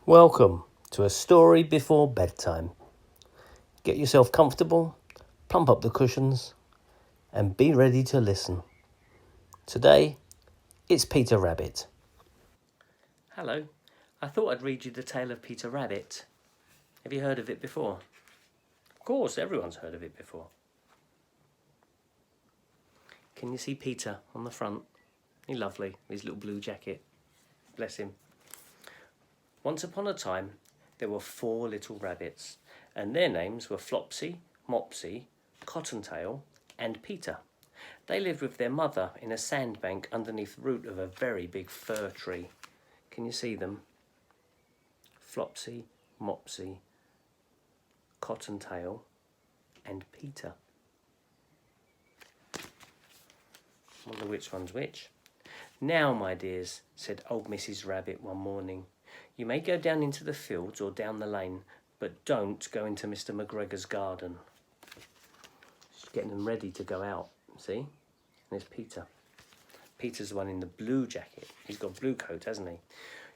Welcome to A Story Before Bedtime. Get yourself comfortable, plump up the cushions, and be ready to listen. Today, it's Peter Rabbit. Hello, I thought I'd read you the tale of Peter Rabbit. Have you heard of it before? Of course, everyone's heard of it before. Can you see Peter on the front? He's lovely, his little blue jacket. Bless him. Once upon a time, there were 4 little rabbits, and their names were Flopsy, Mopsy, Cottontail, and Peter. They lived with their mother in a sandbank underneath the root of a very big fir tree. Can you see them? Flopsy, Mopsy, Cottontail, and Peter. Wonder which one's which. Now, my dears, said old Mrs. Rabbit one morning, you may go down into the fields or down the lane, but don't go into Mr. McGregor's garden. She's getting them ready to go out, see? And there's Peter. Peter's the one in the blue jacket. He's got a blue coat, hasn't he?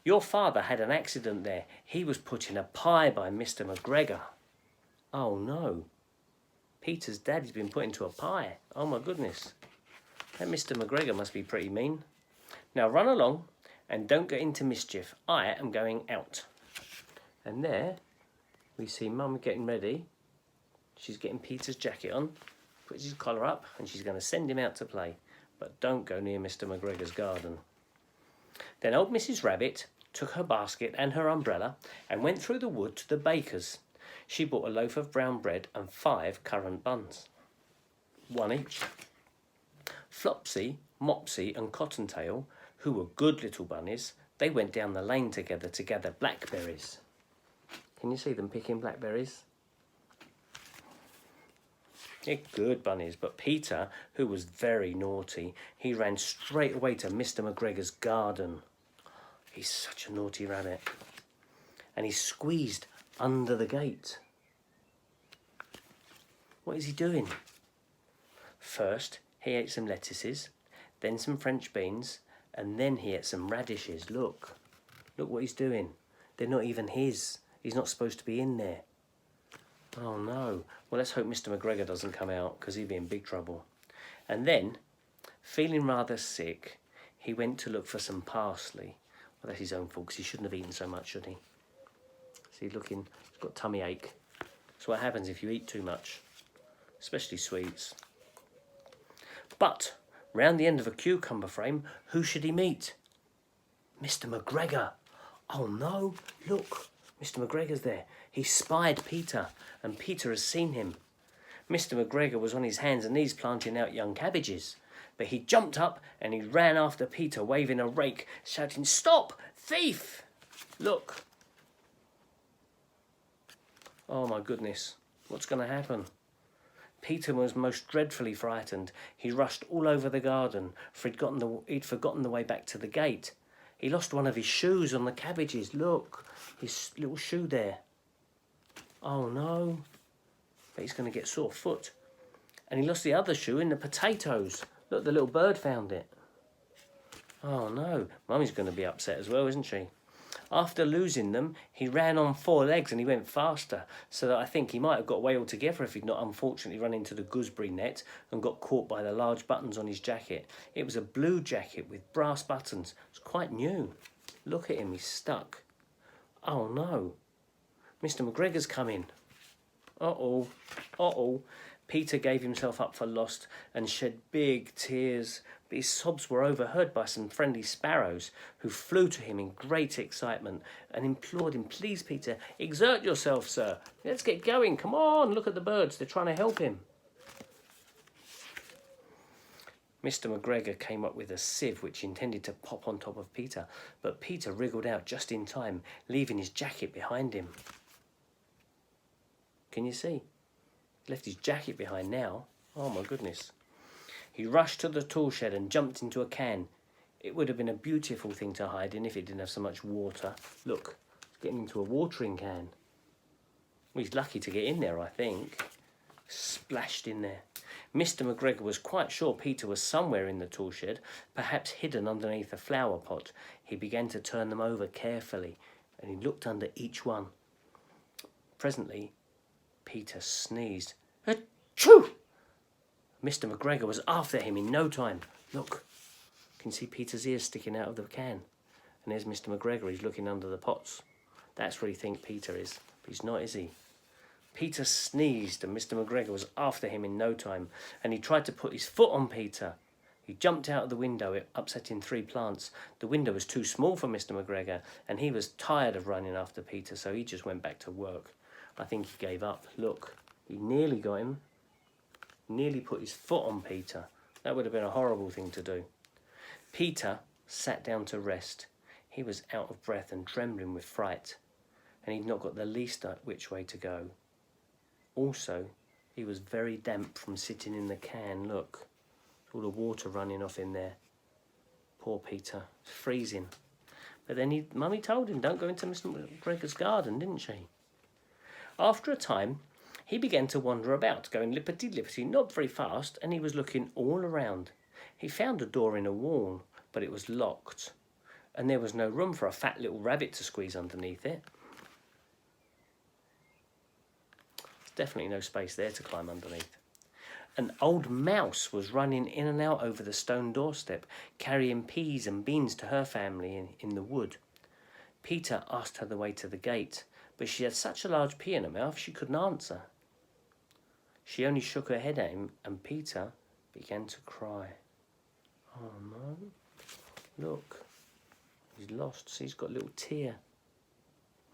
Your father had an accident there. He was put in a pie by Mr. McGregor. Oh, no. Peter's daddy's been put into a pie. Oh, my goodness. That Mr. McGregor must be pretty mean. Now run along and don't get into mischief. I am going out. And there we see Mum getting ready. She's getting Peter's jacket on, puts his collar up, and she's going to send him out to play. But don't go near Mr. McGregor's garden. Then old Mrs. Rabbit took her basket and her umbrella and went through the wood to the baker's. She bought a loaf of brown bread and 5 currant buns, 1 each. Flopsy, Mopsy and Cottontail, who were good little bunnies, they went down the lane together to gather blackberries. Can you see them picking blackberries? They're good bunnies, but Peter, who was very naughty, he ran straight away to Mr. McGregor's garden. He's such a naughty rabbit. And he squeezed under the gate. What is he doing? First, he ate some lettuces, then some French beans, and then he ate some radishes. Look what he's doing. They're not even his. He's not supposed to be in there. Oh no. Well, let's hope Mr. McGregor doesn't come out, because he'd be in big trouble. And then, feeling rather sick, he went to look for some parsley. Well, that's his own fault, because he shouldn't have eaten so much, should he? See, looking, he's got tummy ache. That's what happens if you eat too much, especially sweets. But round the end of a cucumber frame, who should he meet? Mr. McGregor. Oh no, look, Mr. McGregor's there. He spied Peter, and Peter has seen him. Mr. McGregor was on his hands and knees planting out young cabbages, but he jumped up and he ran after Peter, waving a rake, shouting, "Stop, thief!" Look. Oh my goodness, what's going to happen? Peter was most dreadfully frightened. He rushed all over the garden, for he'd forgotten the way back to the gate. He lost one of his shoes on the cabbages. Look, his little shoe there. Oh no, but he's going to get sore foot. And he lost the other shoe in the potatoes. Look, the little bird found it. Oh no, Mummy's going to be upset as well, isn't she? After losing them, he ran on 4 legs and he went faster, so that I think he might have got away altogether if he'd not unfortunately run into the gooseberry net and got caught by the large buttons on his jacket. It was a blue jacket with brass buttons. It's quite new. Look at him, he's stuck. Oh no, Mr. McGregor's coming. Uh-oh, uh-oh. Peter gave himself up for lost and shed big tears, but his sobs were overheard by some friendly sparrows who flew to him in great excitement and implored him, "Please, Peter, exert yourself, sir. Let's get going. Come on, look at the birds. They're trying to help him." Mr. McGregor came up with a sieve which intended to pop on top of Peter, but Peter wriggled out just in time, leaving his jacket behind him. Can you see? Left his jacket behind now. Oh my goodness. He rushed to the tool shed and jumped into a can. It would have been a beautiful thing to hide in if it didn't have so much water. Look, he's getting into a watering can. Well, he's lucky to get in there, I think. Splashed in there. Mr. McGregor was quite sure Peter was somewhere in the tool shed, perhaps hidden underneath a flower pot. He began to turn them over carefully and he looked under each one. Presently, Peter sneezed. Achoo! Mr. McGregor was after him in no time. Look, you can see Peter's ears sticking out of the can. And there's Mr. McGregor, he's looking under the pots. That's where you think Peter is, but he's not, is he? Peter sneezed and Mr. McGregor was after him in no time, and he tried to put his foot on Peter. He jumped out of the window, upsetting 3 plants. The window was too small for Mr. McGregor, and he was tired of running after Peter, so he just went back to work. I think he gave up. Look, he nearly got him. Nearly put his foot on Peter. That would have been a horrible thing to do. Peter sat down to rest. He was out of breath and trembling with fright, and he'd not got the least which way to go. Also, he was very damp from sitting in the can. Look, all the water running off in there. Poor Peter, freezing. But then Mummy told him, don't go into Mr. McGregor's garden, didn't she? After a time, he began to wander about, going lippity-lippity, not very fast, and he was looking all around. He found a door in a wall, but it was locked, and there was no room for a fat little rabbit to squeeze underneath it. There's definitely no space there to climb underneath. An old mouse was running in and out over the stone doorstep, carrying peas and beans to her family in the wood. Peter asked her the way to the gate, but she had such a large pea in her mouth she couldn't answer. She only shook her head at him, and Peter began to cry. Oh no, look, he's lost. See, he's got a little tear.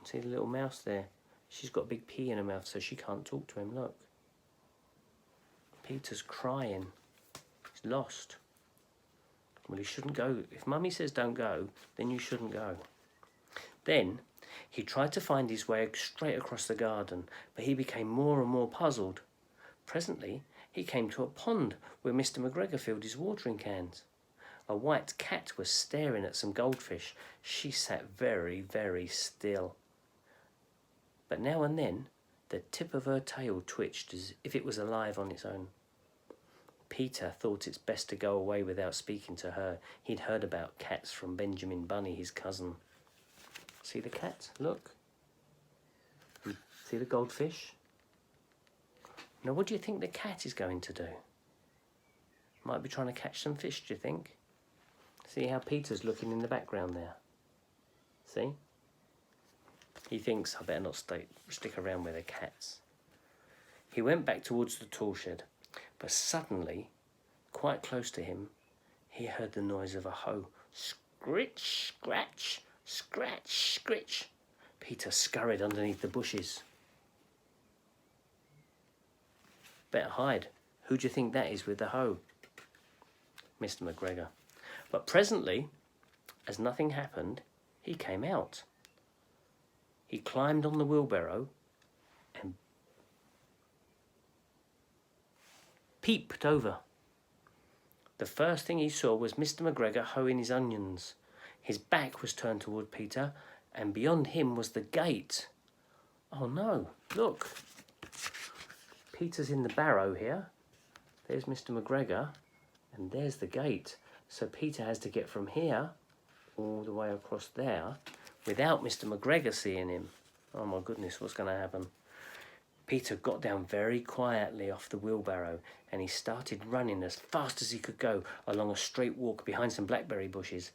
See the little mouse there? She's got a big pea in her mouth, so she can't talk to him, look. Peter's crying. He's lost. Well, he shouldn't go. If Mummy says don't go, then you shouldn't go. Then he tried to find his way straight across the garden, but he became more and more puzzled. Presently, he came to a pond where Mr. McGregor filled his watering cans. A white cat was staring at some goldfish. She sat very, very still. But now and then, the tip of her tail twitched as if it was alive on its own. Peter thought it's best to go away without speaking to her. He'd heard about cats from Benjamin Bunny, his cousin. See the cat? Look. See the goldfish? Now, what do you think the cat is going to do? Might be trying to catch some fish, do you think? See how Peter's looking in the background there? See? He thinks, I better not stick around with the cats. He went back towards the tool shed, but suddenly, quite close to him, he heard the noise of a hoe. Scritch, scratch, scratch, scritch. Peter scurried underneath the bushes. Better hide. Who do you think that is with the hoe? Mr. McGregor. But presently, as nothing happened, he came out. He climbed on the wheelbarrow and peeped over. The first thing he saw was Mr. McGregor hoeing his onions. His back was turned toward Peter, and beyond him was the gate. Oh no, look. Peter's in the barrow here. There's Mr. McGregor, and there's the gate. So Peter has to get from here all the way across there without Mr. McGregor seeing him. Oh my goodness, what's going to happen? Peter got down very quietly off the wheelbarrow, and he started running as fast as he could go along a straight walk behind some blackberry bushes.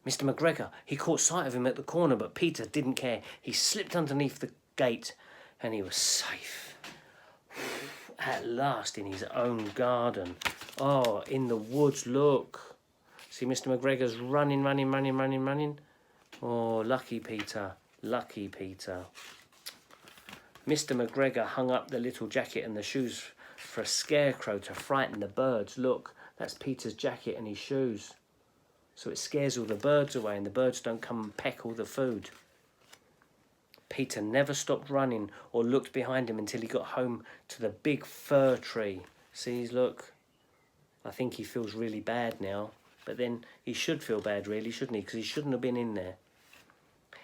Mr. McGregor, he caught sight of him at the corner, but Peter didn't care. He slipped underneath the gate, and he was safe. At last, in his own garden. Oh, in the woods, look. See, Mr. McGregor's running. Oh, lucky Peter, lucky Peter. Mr. McGregor hung up the little jacket and the shoes for a scarecrow to frighten the birds. Look, that's Peter's jacket and his shoes. So it scares all the birds away and the birds don't come and peck all the food. Peter never stopped running or looked behind him until he got home to the big fir tree. See, look. I think he feels really bad now. But then he should feel bad, really, shouldn't he? Because he shouldn't have been in there.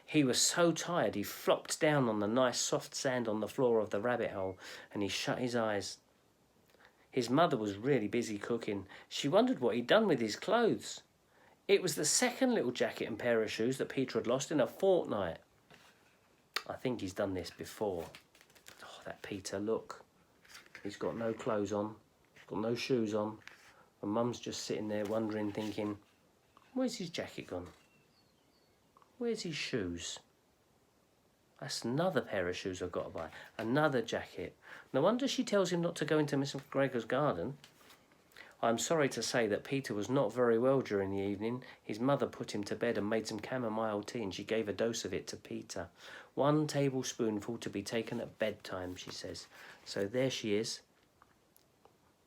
He was so tired, he flopped down on the nice soft sand on the floor of the rabbit hole, and he shut his eyes. His mother was really busy cooking. She wondered what he'd done with his clothes. It was the second little jacket and pair of shoes that Peter had lost in a fortnight. I think he's done this before. Oh, that Peter, look. He's got no clothes on, got no shoes on. And Mum's just sitting there wondering, thinking, where's his jacket gone? Where's his shoes? That's another pair of shoes I've got to buy. Another jacket. No wonder she tells him not to go into Miss McGregor's garden. I'm sorry to say that Peter was not very well during the evening. His mother put him to bed and made some chamomile tea, and she gave a dose of it to Peter. 1 tablespoonful to be taken at bedtime, she says. So there she is,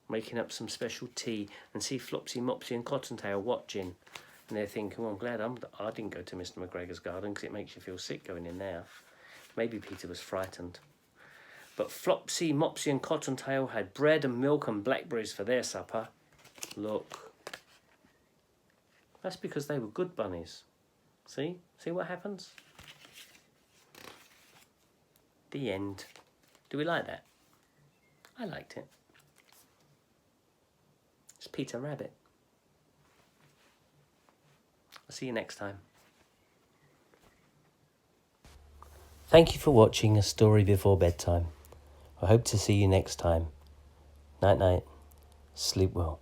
making up some special tea, and see Flopsy, Mopsy and Cottontail watching. And they're thinking, well, I'm glad I didn't go to Mr. McGregor's garden, because it makes you feel sick going in there. Maybe Peter was frightened. But Flopsy, Mopsy and Cottontail had bread and milk and blackberries for their supper. Look. That's because they were good bunnies. See? See what happens? The end. Do we like that? I liked it. It's Peter Rabbit. I'll see you next time. Thank you for watching A Story Before Bedtime. I hope to see you next time. Night night. Sleep well.